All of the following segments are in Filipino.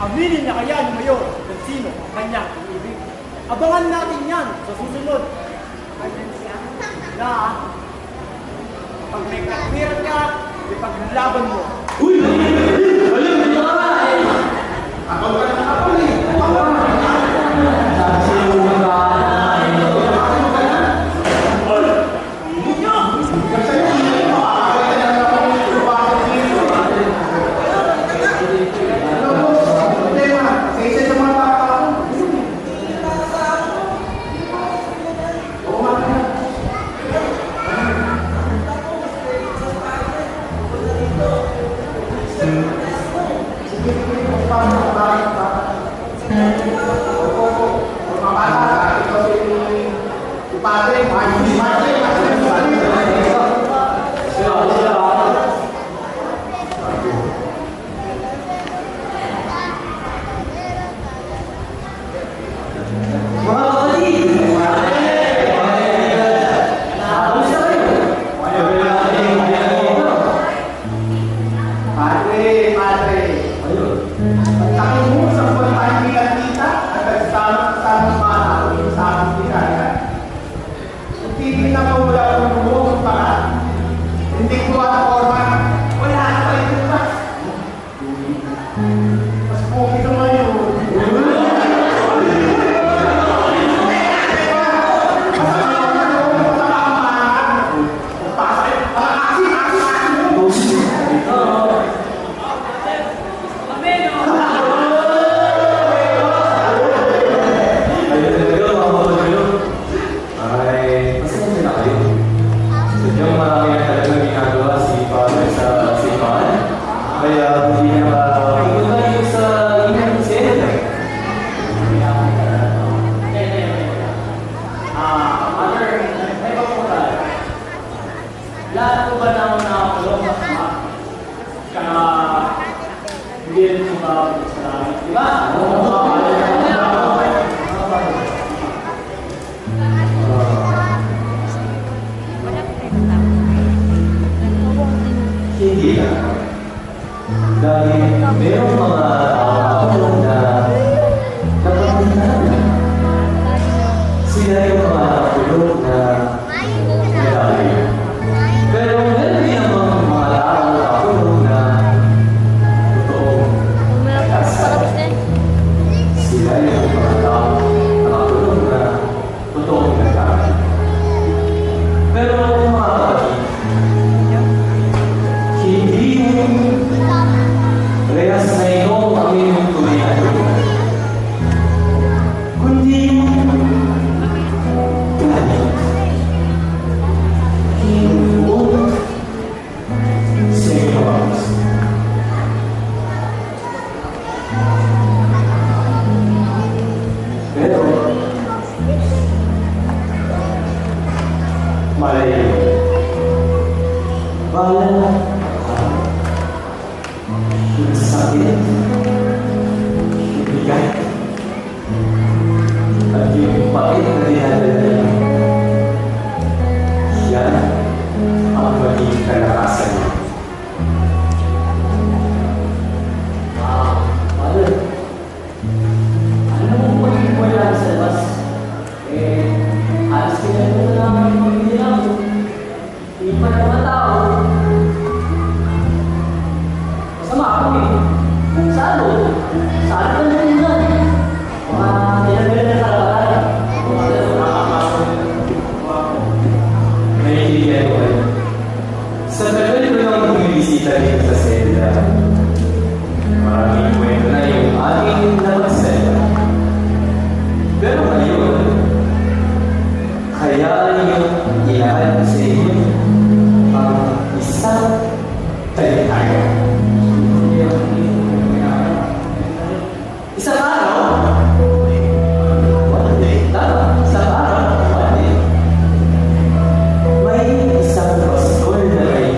Aminin na kaya ni Mayor kung sino ang kanyang ibig. Abangan natin yan sa susunod. Na, pag may katwiran ka, ipaglaban mo. Uy! Alam mo ito ka eh! Ako ka na kapal eh! Sabi sa'yo mga kaanay. Ako ka na! Ninyo! Sa'yo, hindi mo. Ako ka na kapal eh! Bakit dito? Ano po? Problema. Sa isa sa mga bata ko. Oo nga ka na. Hindi na. Dahil mayroong mga tao na kapatid namin. Sila yung mga tulog na medalya. Pero meron din namang mga tao na tulog na totoong nagkasal. Sila yung mga tao na tulog na totoong nagkasal. Pero mga kapatid, hindi rehas na ito ang inyong tulihan. Kundi ganit. Hinuot sa iyo. Pero malay bala yung sakit, yung bigat, at yung pait na dinadala. Yan ang maging kalakasan niya. Father, ano mong maging wala sa labas? Alas kinalito na naman yung pagkililang. Hindi pa naman tao. Bibigyan ko kayo. Sa tagal ko nang bumibisita dito sa selda, maraming kwento na yung aking napagselda. Pero ngayon, kaya yung ilahan ko sa inyo ang isang talitayo. Isang araw, one day, isang araw, one day, may isang pastor na may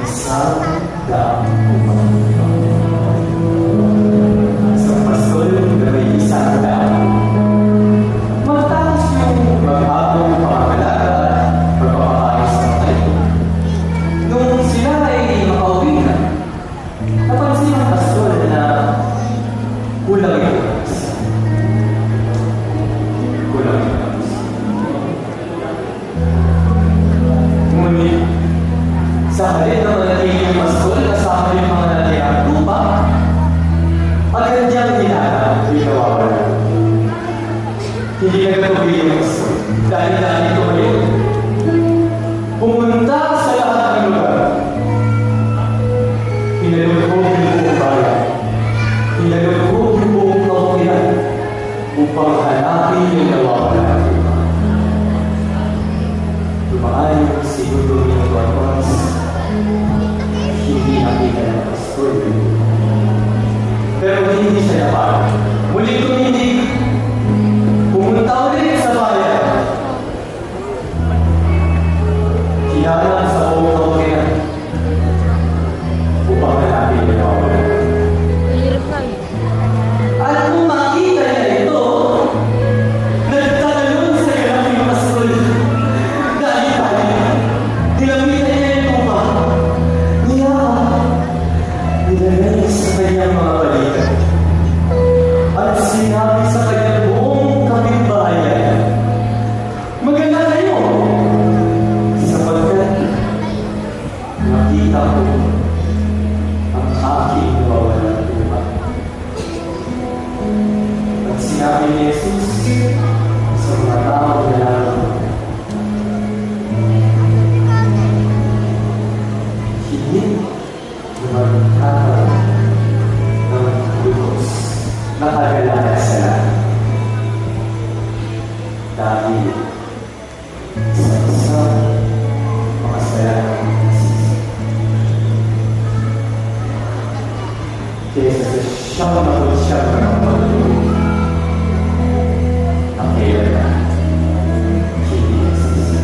isang daang upang. Isang pastor na may isang daang. Matapos yung mag-abong pangalaga, pagpapakayos ng tayo. Nung sila ay makauwi na, napansin ang pastor na kulang ito. Kulang ito. Ngunit, sa halip na manatili yung pastor kasama yung mga natirang lupa, agad niyang hindi nawawala. Hindi nagatuloy yung pastor dahil tumayo. Pumunta sa lahat ng lugar. Pinalulubog yung buong bayan. Pinalulubog yung buong kautihan upang hanapin yung nawawala. Dumaan yung siguro yung oras, hindi nakita ng pastor. Pero hindi siya napagod. Muli tumindig, pumunta ulit sa bayan. Kinalang sa buong kautihan upang hanapin yung nawawala. At kung makita niya ito, nagtatalon sa ganap yung pastor. Dahil tinamitan niya yung tupa. Nilagay sa kanyang mga balikat. At sinabi sa kanyang buong kapitbahayan, maganda kayo, sapagkat nakita ko ang aking nawawalang tupa. At sinabi ni Jesus sa mga tao na lang, hindi magkakaroon ng lubos na kagalakan sa lahat. Dahil sa isang makasalanang nasisi. Kesa sa siyang siyang ng pagluto, ang kailangan hindi nasisi.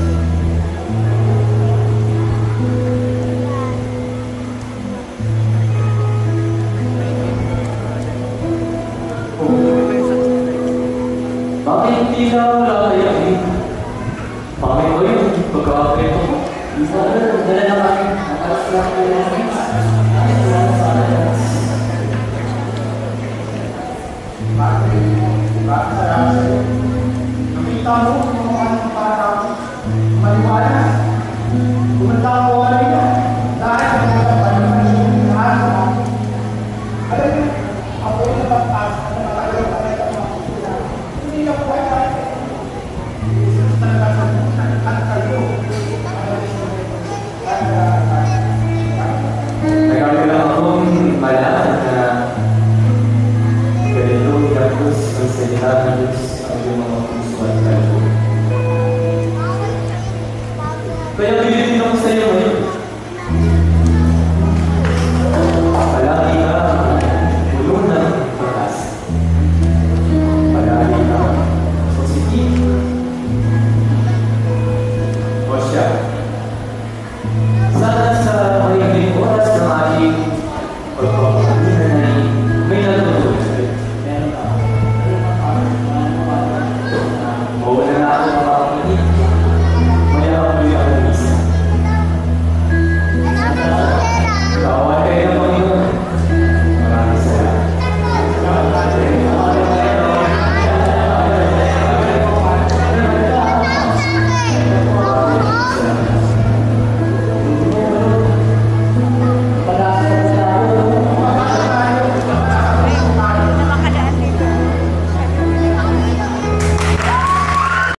Bakit hindi na wala kayo? Bakit ko yun? Pagkakakwento ko? Dala na kami. Nakalas lang kayo namin. Bakit salamat sa'yo? Nakita mo kung ano para maliwanag. Pumunta ako